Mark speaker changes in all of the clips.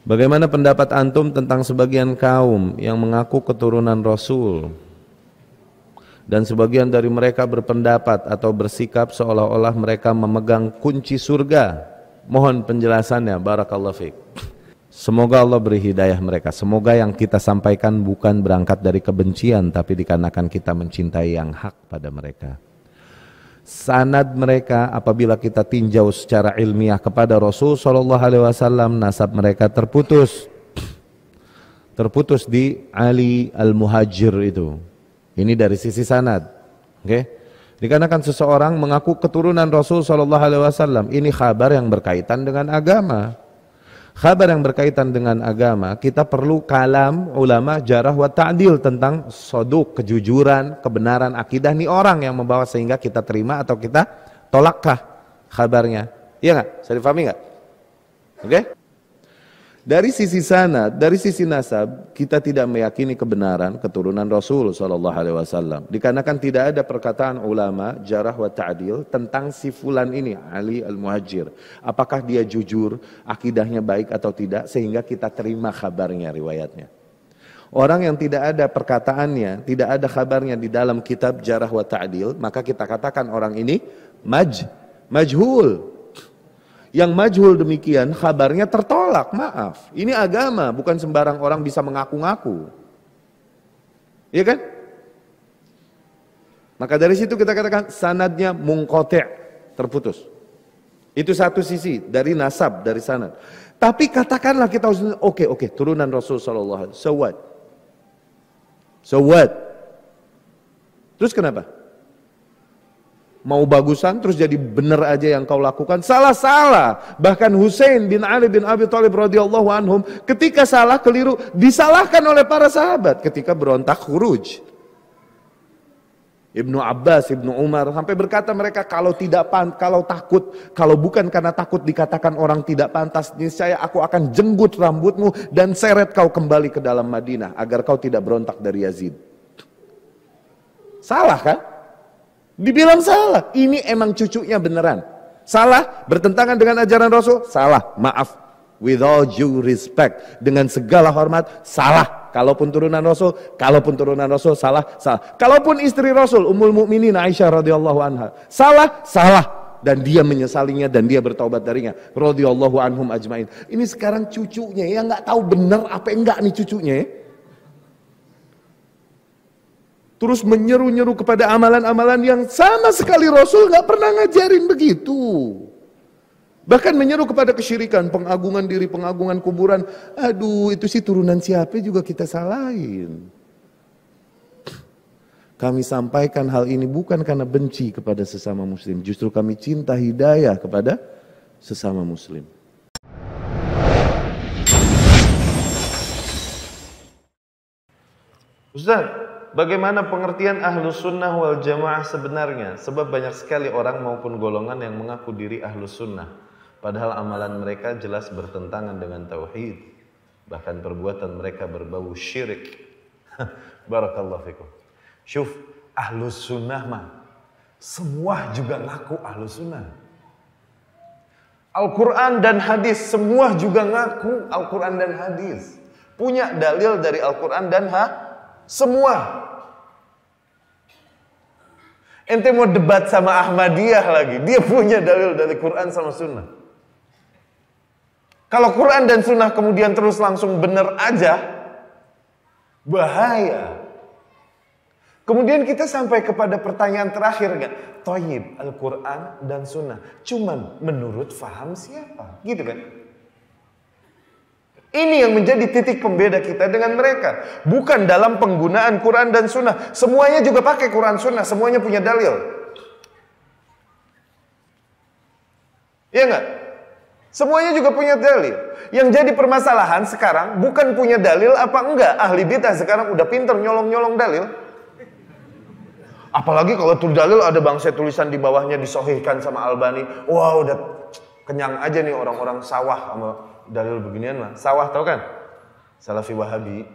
Speaker 1: Bagaimana pendapat antum tentang sebagian kaum yang mengaku keturunan Rasul dan sebagian dari mereka berpendapat atau bersikap seolah-olah mereka memegang kunci surga? Mohon penjelasannya, barakallahu fiik. Semoga Allah beri hidayah mereka. Semoga yang kita sampaikan bukan berangkat dari kebencian, tapi dikarenakan kita mencintai yang hak pada mereka. Sanad mereka apabila kita tinjau secara ilmiah kepada Rasul SAW, nasab mereka terputus di Ali Al-Muhajir itu. Ini dari sisi sanad. Oke? Dikarenakan seseorang mengaku keturunan Rasul SAW, ini kabar yang berkaitan dengan agama. Kabar yang berkaitan dengan agama, kita perlu kalam ulama jarah wa ta'dil tentang soduk, kejujuran, kebenaran akidah nih orang yang membawa sehingga kita terima atau kita tolakkah kabarnya. Iya nggak? Saya difahami nggak? Oke? Dari sisi sanad, dari sisi nasab, kita tidak meyakini kebenaran keturunan Rasul SAW. Dikarenakan tidak ada perkataan ulama jarah wa ta'dil tentang si fulan ini, Ali Al-Muhajir. Apakah dia jujur, akidahnya baik atau tidak, sehingga kita terima kabarnya, riwayatnya. Orang yang tidak ada perkataannya, tidak ada kabarnya di dalam kitab jarah wa ta'dil, maka kita katakan orang ini majhul. Yang majhul demikian kabarnya tertolak, maaf. Ini agama, bukan sembarang orang bisa mengaku-ngaku. Iya kan? Maka dari situ kita katakan sanadnya munqati', terputus. Itu satu sisi dari nasab, dari sanad. Tapi katakanlah kita oke, turunan Rasul sallallahu alaihi wasallam. So what? Terus kenapa? Mau bagusan terus jadi benar aja yang kau lakukan, salah. Bahkan Husain bin Ali bin Abi Thalib radhiyallahu anhum ketika salah keliru disalahkan oleh para sahabat ketika berontak khuruj. Ibnu Abbas, Ibnu Umar sampai berkata mereka kalau bukan karena takut dikatakan orang tidak pantas, niscaya aku akan jenggut rambutmu dan seret kau kembali ke dalam Madinah agar kau tidak berontak dari Yazid. Salah kan? Dibilang salah, ini emang cucunya beneran. Salah, bertentangan dengan ajaran Rasul, salah, maaf. With all due respect, dengan segala hormat, salah. Kalaupun turunan Rasul, salah. Kalaupun istri Rasul, Ummul Mukminin Aisyah radhiyallahu anha, salah. Dan dia menyesalinya dan dia bertaubat darinya. Radhiyallahu anhum ajmain. Ini sekarang cucunya yang nggak tahu benar apa enggak nih cucunya ya. Terus menyeru-nyeru kepada amalan-amalan yang sama sekali Rasul nggak pernah ngajarin begitu. Bahkan menyeru kepada kesyirikan, pengagungan diri, pengagungan kuburan. Aduh, itu sih turunan siapa juga kita salahin. Kami sampaikan hal ini bukan karena benci kepada sesama muslim. Justru kami cinta hidayah kepada sesama muslim. Ustaz, bagaimana pengertian Ahlus Sunnah wal Jamaah sebenarnya? Sebab banyak sekali orang maupun golongan yang mengaku diri Ahlus Sunnah, padahal amalan mereka jelas bertentangan dengan tauhid. Bahkan perbuatan mereka berbau syirik. Barakallahu fikum. Syuf, Ahlus Sunnah mah semua juga ngaku Ahlus Sunnah. Al-Quran dan hadis semua juga ngaku Al-Quran dan hadis. Punya dalil dari Al-Quran dan semua. Ente mau debat sama Ahmadiyah lagi, dia punya dalil dari Quran sama Sunnah. Kalau Quran dan Sunnah kemudian terus langsung benar aja, bahaya. Kemudian kita sampai kepada pertanyaan terakhir kan, Thayyib, Al-Quran dan Sunnah, cuman menurut faham siapa? Gitu kan? Ini yang menjadi titik pembeda kita dengan mereka. Bukan dalam penggunaan Quran dan Sunnah. Semuanya juga pakai Quran Sunnah. Semuanya punya dalil. Iya enggak? Semuanya juga punya dalil. Yang jadi permasalahan sekarang bukan punya dalil apa enggak. Ahli bidah sekarang udah pinter nyolong-nyolong dalil. Apalagi kalau tuh dalil ada bangsa tulisan di bawahnya disohihkan sama Albani. Wah udah kenyang aja nih orang-orang sawah sama dalil beginian mah. Sawah tau kan? Salafi Wahabi.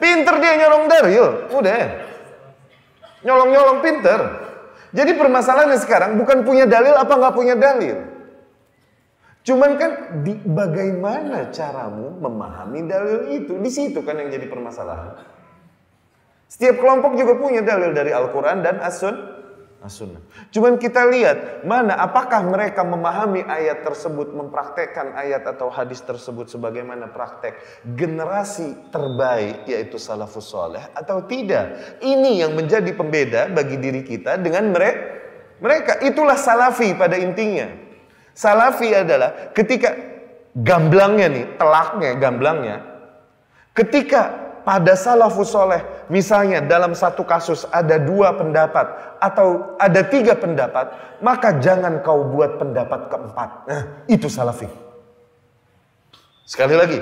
Speaker 1: Pinter dia nyolong dalil, udah. Nyolong-nyolong pinter. Jadi permasalahannya sekarang bukan punya dalil apa nggak punya dalil.
Speaker 2: Cuman kan bagaimana caramu memahami dalil itu? Di situ kan yang jadi permasalahan. Setiap kelompok juga punya dalil dari Al-Quran dan As-Sunnah. Cuman kita lihat mana apakah mereka memahami ayat tersebut, mempraktekkan ayat atau hadis tersebut sebagaimana praktek generasi terbaik yaitu salafus saleh atau tidak. Ini yang menjadi pembeda bagi diri kita dengan mereka. Itulah salafi pada intinya. Salafi adalah ketika gamblangnya nih, telaknya, gamblangnya, ketika pada salafus soleh, misalnya dalam satu kasus ada 2 pendapat atau ada 3 pendapat, maka jangan kau buat pendapat keempat. Nah, itu salafi. Sekali lagi,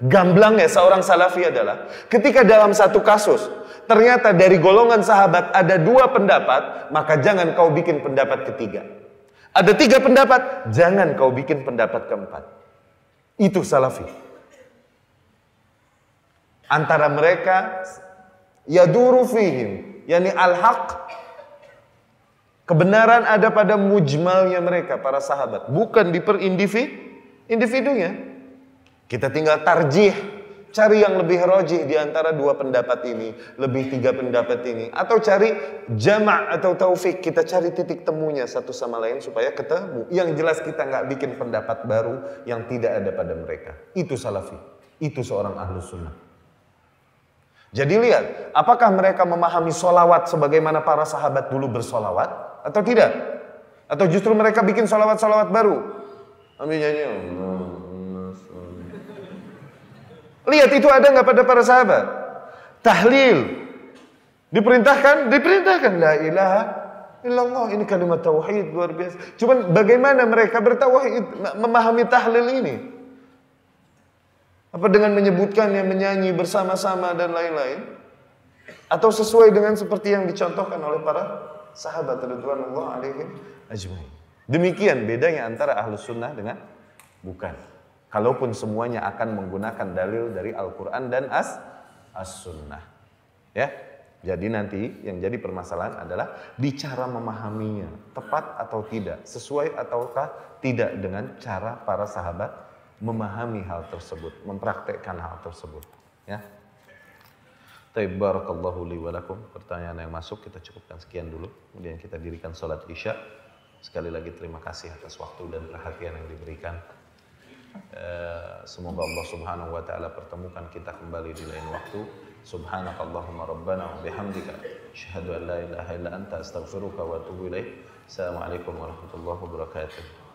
Speaker 2: gamblangnya seorang salafi adalah ketika dalam satu kasus ternyata dari golongan sahabat ada 2 pendapat, maka jangan kau bikin pendapat ketiga. Ada 3 pendapat, jangan kau bikin pendapat keempat. Itu salafi. Antara mereka yaduru fihim, yakni al-haq, kebenaran ada pada mujmalnya mereka para sahabat, bukan di per individunya. Kita tinggal tarjih, cari yang lebih rajih di antara 2 pendapat ini, lebih 3 pendapat ini, atau cari jama' atau taufik, kita cari titik temunya satu sama lain supaya ketemu. Yang jelas kita nggak bikin pendapat baru yang tidak ada pada mereka. Itu salafi, itu seorang ahlus sunnah. Jadi lihat, apakah mereka memahami solawat sebagaimana para sahabat dulu bersolawat atau tidak? Atau justru mereka bikin solawat-solawat baru? Ambil nyanyi. Lihat itu ada nggak pada para sahabat? Tahlil diperintahkan, La ilaha illallah, ini kalimat tauhid luar biasa. Cuman bagaimana mereka bertauhid, memahami tahlil ini? Apa dengan menyebutkannya, menyanyi bersama-sama dan lain-lain? Atau sesuai dengan seperti yang dicontohkan oleh para sahabat radhiyallahu alaihim ajmain. Demikian bedanya antara ahlus sunnah dengan bukan. Kalaupun semuanya akan menggunakan dalil dari Al-Quran dan As-Sunnah. Ya, jadi nanti yang jadi permasalahan adalah di cara memahaminya, tepat atau tidak, sesuai ataukah tidak dengan cara para sahabat memahami hal tersebut, mempraktekkan hal tersebut. Ya. Barakallahu li wa lakum. Pertanyaan yang masuk kita cukupkan sekian dulu. Kemudian kita dirikan salat Isya. Sekali lagi terima kasih atas waktu dan perhatian yang diberikan. Semoga Allah Subhanahu wa taala pertemukan kita kembali di lain waktu. Subhanakallahumma rabbana wa bihamdika asyhadu an la ilaha illa anta astaghfiruka wa atubu ilaik. Assalamualaikum warahmatullahi wabarakatuh.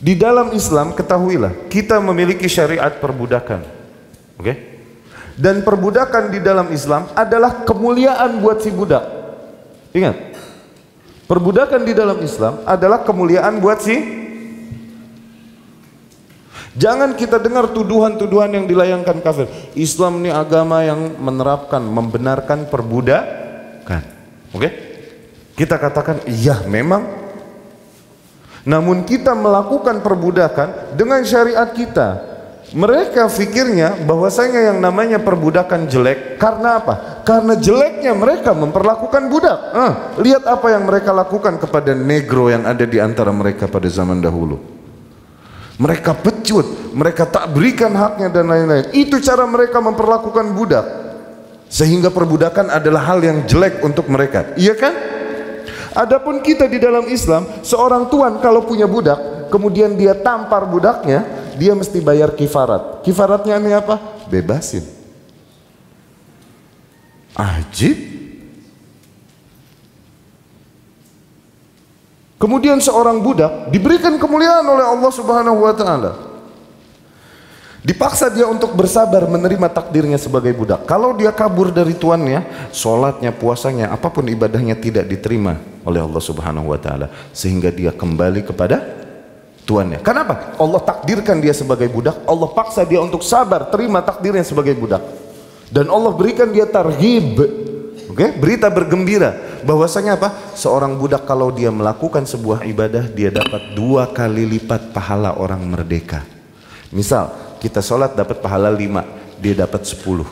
Speaker 1: Di dalam Islam ketahuilah kita memiliki syariat perbudakan. Oke? Dan perbudakan di dalam Islam adalah kemuliaan buat si budak. Ingat. Perbudakan di dalam Islam adalah kemuliaan buat si. Jangan kita dengar tuduhan-tuduhan yang dilayangkan kafir. Islam ini agama yang menerapkan, membenarkan perbudakan. Oke? Kita katakan iya memang. Namun kita melakukan perbudakan dengan syariat kita. Mereka fikirnya bahwasanya yang namanya perbudakan jelek. Karena apa? Karena jeleknya mereka memperlakukan budak. Lihat apa yang mereka lakukan kepada negro yang ada di antara mereka pada zaman dahulu. Mereka pecut, mereka tak berikan haknya dan lain-lain. Itu cara mereka memperlakukan budak. Sehingga perbudakan adalah hal yang jelek untuk mereka. Iya kan? Adapun kita di dalam Islam, seorang tuan kalau punya budak, kemudian dia tampar budaknya, dia mesti bayar kifarat. Kifaratnya ini apa? Bebasin. Ajib. Kemudian seorang budak diberikan kemuliaan oleh Allah Subhanahu wa taala. Dipaksa dia untuk bersabar menerima takdirnya sebagai budak. Kalau dia kabur dari tuannya, sholatnya, puasanya, apapun ibadahnya tidak diterima oleh Allah Subhanahu wa taala, sehingga dia kembali kepada tuannya. Kenapa? Allah takdirkan dia sebagai budak, Allah paksa dia untuk sabar terima takdirnya sebagai budak.
Speaker 2: Dan Allah berikan dia targhib, berita bergembira bahwasanya apa? Seorang budak kalau dia melakukan sebuah ibadah, dia dapat 2 kali lipat pahala orang merdeka. Misal kita sholat dapat pahala 5, dia dapat 10.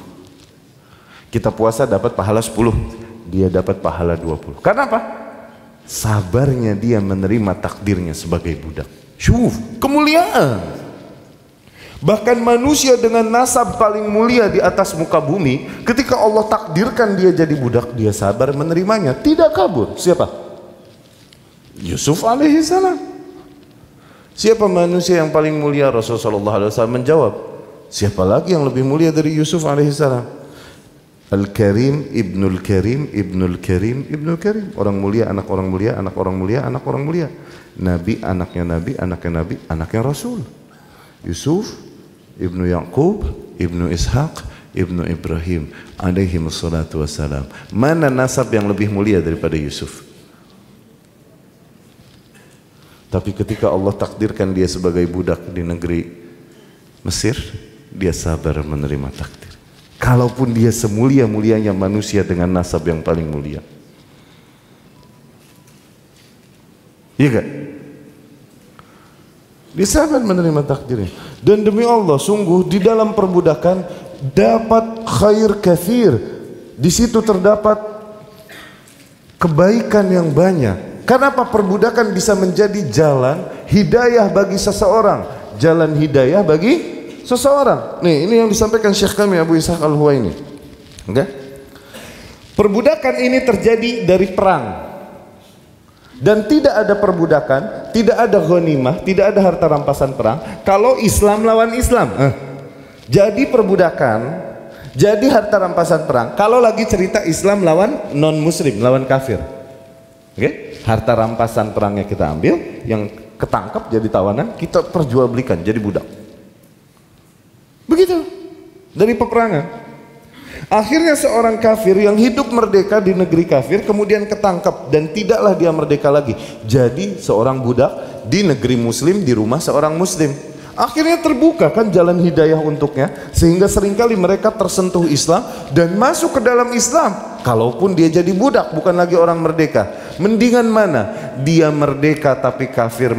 Speaker 2: Kita puasa dapat pahala 10, dia dapat pahala 20. Karena apa? Sabarnya dia menerima takdirnya sebagai budak. Syuf, kemuliaan. Bahkan manusia dengan nasab paling mulia di atas muka bumi, ketika Allah takdirkan dia jadi budak, dia sabar menerimanya, tidak kabur. Siapa? Yusuf alaihissalam. Siapa manusia yang paling mulia? Rasulullah SAW menjawab, siapa lagi yang lebih mulia dari Yusuf alaihissalam? Al-Karim, Ibnul Karim, Ibnul Karim, Ibnul Karim. Orang mulia, anak orang mulia, anak orang mulia, anak orang mulia. Nabi, anaknya Nabi, anaknya Nabi, anaknya Rasul. Yusuf, Ibnu Yaqub, Ibnu Ishaq, Ibnu Ibrahim alaihi wassalatu wassalam. Mana nasab yang lebih mulia daripada Yusuf? Tapi ketika Allah takdirkan dia sebagai budak di negeri Mesir, dia sabar menerima takdir. Kalaupun dia semulia-mulianya manusia dengan nasab yang paling mulia. Iya gak? Dia sabar menerima takdirnya. Dan demi Allah, sungguh di dalam perbudakan dapat khair kathir. Di situ terdapat kebaikan yang banyak. Kenapa perbudakan bisa menjadi jalan hidayah bagi seseorang? Jalan hidayah bagi seseorang. Nih, ini yang disampaikan Syekh kami Abu Ishaq Al-Huwaini. Perbudakan ini terjadi dari perang. Dan tidak ada perbudakan, tidak ada ghanimah, tidak ada harta rampasan perang kalau Islam lawan Islam. Jadi perbudakan, jadi harta rampasan perang kalau lagi cerita Islam lawan non muslim, lawan kafir. Harta rampasan perangnya kita ambil, yang ketangkap jadi tawanan kita perjualbelikan jadi budak. Begitu dari peperangan. Akhirnya seorang kafir yang hidup merdeka di negeri kafir kemudian ketangkap dan tidaklah dia merdeka lagi. Jadi seorang budak di negeri muslim di rumah seorang muslim. Akhirnya terbuka kan jalan hidayah untuknya, sehingga seringkali mereka tersentuh Islam dan masuk ke dalam Islam. Kalaupun dia jadi budak, bukan lagi orang merdeka. Mendingan mana? Dia merdeka tapi kafir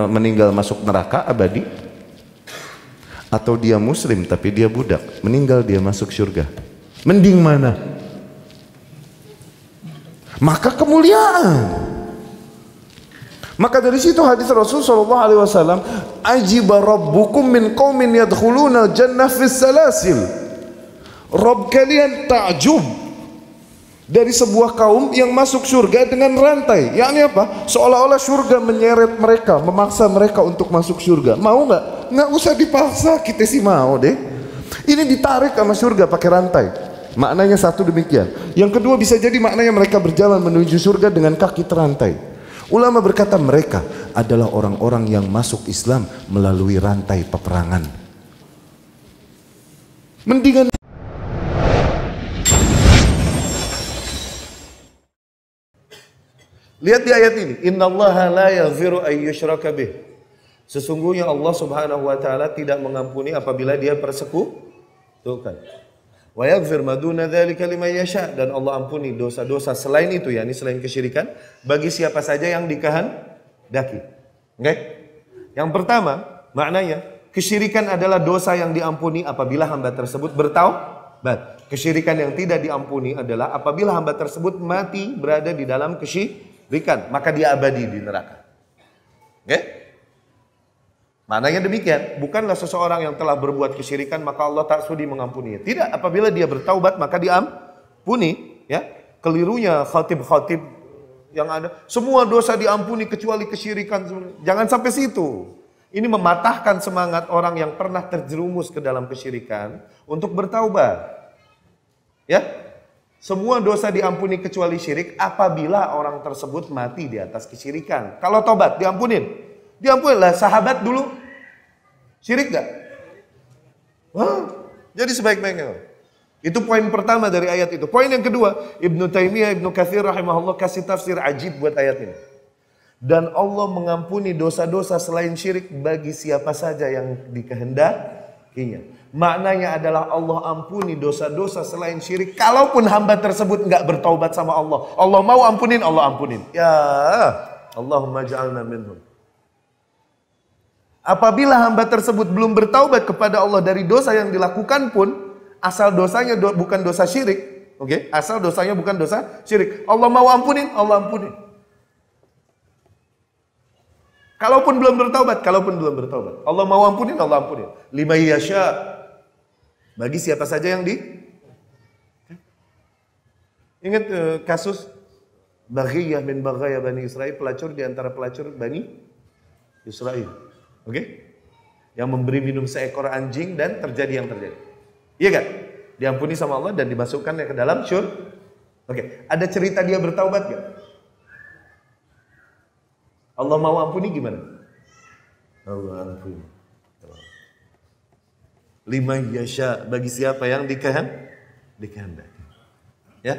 Speaker 2: meninggal masuk neraka abadi. Atau dia muslim tapi dia budak, meninggal dia masuk surga. Mending mana? Maka kemuliaan. Maka dari situ hadis Rasul sallallahu alaihi wasallam, ajiba rabbukum min qaumin yadkhuluna jannah fis salasil. Rabb kalian takjub dari sebuah kaum yang masuk surga dengan rantai. Yakni apa? Seolah-olah surga menyeret mereka, memaksa mereka untuk masuk surga. Mau nggak? Nggak usah dipaksa, kita sih mau deh. Ini ditarik sama surga pakai rantai. Maknanya satu demikian. Yang kedua bisa jadi maknanya mereka berjalan menuju surga dengan kaki terantai. Ulama berkata mereka adalah orang-orang yang masuk Islam melalui rantai peperangan. Mendingan lihat di ayat ini, innallaha la yaghfiru ay yushraka bih. Sesungguhnya Allah Subhanahu wa taala tidak mengampuni apabila dia persekutukan. Wa yaghfir ma duna dzalika liman yasha, dan Allah ampuni dosa-dosa selain itu, yakni selain kesyirikan, bagi siapa saja yang dikehendaki. Yang pertama, maknanya kesyirikan adalah dosa yang diampuni apabila hamba tersebut bertaubat. Kesyirikan yang tidak diampuni adalah apabila hamba tersebut mati berada di dalam kesyirikan, maka dia abadi di neraka. Maknanya demikian, bukanlah seseorang yang telah berbuat kesyirikan maka Allah tak sudi mengampuninya. Tidak, apabila dia bertaubat maka diampuni. Kelirunya khatib-khatib yang ada, semua dosa diampuni kecuali kesyirikan. Jangan sampai situ. Ini mematahkan semangat orang yang pernah terjerumus ke dalam kesyirikan untuk bertaubat. Semua dosa diampuni kecuali syirik apabila orang tersebut mati di atas kesyirikan. Kalau tobat diampunin. Diampuninlah. Sahabat dulu syirik gak? Jadi sebaik-baiknya. Itu poin pertama dari ayat itu. Poin yang kedua, Ibnu Taimiyah, Ibnu Katsir rahimahullah kasih tafsir ajib buat ayat ini. Dan Allah mengampuni dosa-dosa selain syirik bagi siapa saja yang dikehendaki. Maknanya adalah Allah ampuni dosa-dosa selain syirik. Kalaupun hamba tersebut nggak bertaubat sama Allah, Allah mau ampunin, Allah ampunin. Ya, Allahumma ja'alna minhum. Apabila hamba tersebut belum bertaubat kepada Allah dari dosa yang dilakukan pun, asal dosanya bukan dosa syirik, oke? Asal dosanya bukan dosa syirik, Allah mau ampunin, Allah ampunin. Kalaupun belum bertaubat, Allah mau ampunin, Allah ampunin. Liman yasha, bagi siapa saja yang Ingat kasus Baghiyah min Baghaya Bani Israel, pelacur di antara pelacur Bani Israel. Oke? Yang memberi minum seekor anjing dan terjadi yang terjadi. Iya kan? Diampuni sama Allah dan dimasukkannya ke dalam syurga. Oke, ada cerita dia bertaubat gak? Allah mau ampuni gimana? Allah ampuni. Liman yasha, bagi siapa yang dikehendaki. Ya?